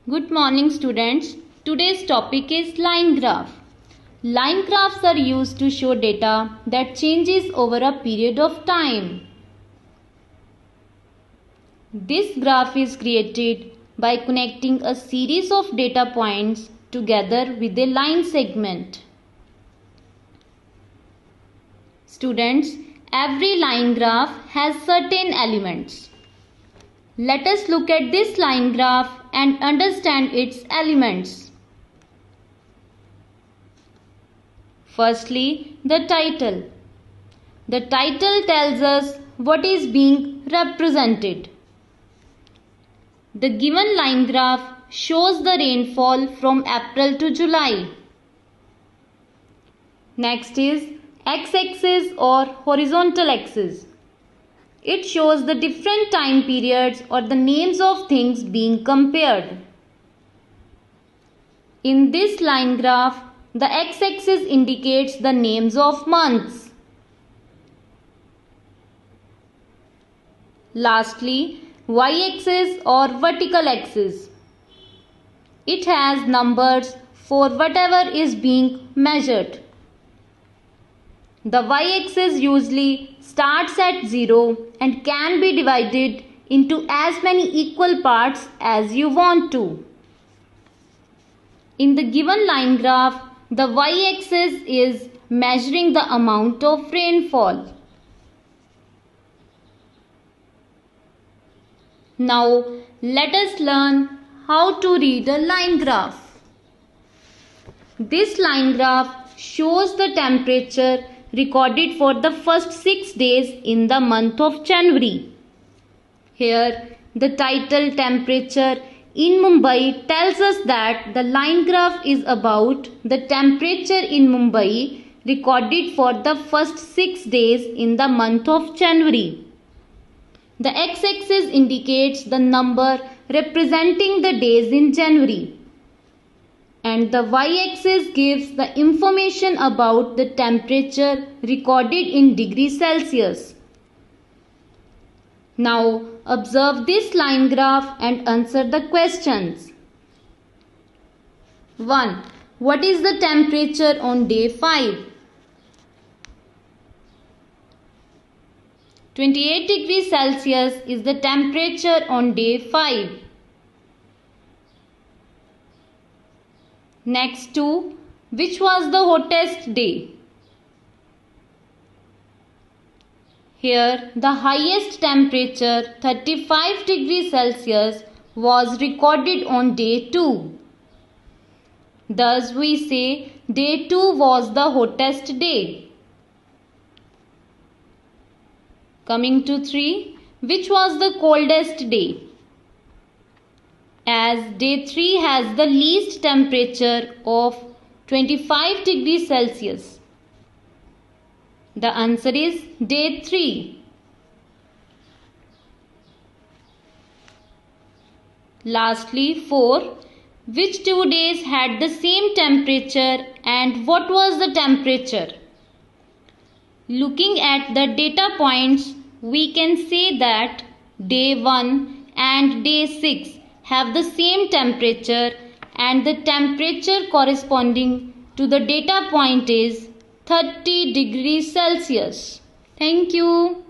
Good morning students. Today's topic is line graph. Line graphs are used to show data that changes over a period of time. This graph is created by connecting a series of data points together with a line segment. Students, every line graph has certain elements. Let us look at this line graph and understand its elements. Firstly, the title. The title tells us what is being represented. The given line graph shows the rainfall from April to July. Next is x-axis or horizontal axis. It shows the different time periods or the names of things being compared. In this line graph, the x-axis indicates the names of months. Lastly, y-axis or vertical axis. It has numbers for whatever is being measured. The y-axis usually starts at 0 and can be divided into as many equal parts as you want to. In the given line graph, the y-axis is measuring the amount of rainfall. Now, let us learn how to read a line graph. This line graph shows the temperature recorded for the first 6 days in the month of January. Here, the title temperature in Mumbai tells us that the line graph is about the temperature in Mumbai recorded for the first 6 days in the month of January. The x-axis indicates the number representing the days in January. And the y-axis gives the information about the temperature recorded in degrees Celsius. Now observe this line graph and answer the questions. 1. What is the temperature on day 5? 28 degrees Celsius is the temperature on day 5. Next to, which was the hottest day? Here, the highest temperature 35 degrees Celsius was recorded on day 2. Thus, we say day 2 was the hottest day. Coming to 3, which was the coldest day? As day 3 has the least temperature of 25 degrees Celsius. The answer is day 3. Lastly, 4. Which 2 days had the same temperature and what was the temperature? Looking at the data points, we can say that day 1 and day 6 have the same temperature and the temperature corresponding to the data point is 30 degrees Celsius. Thank you.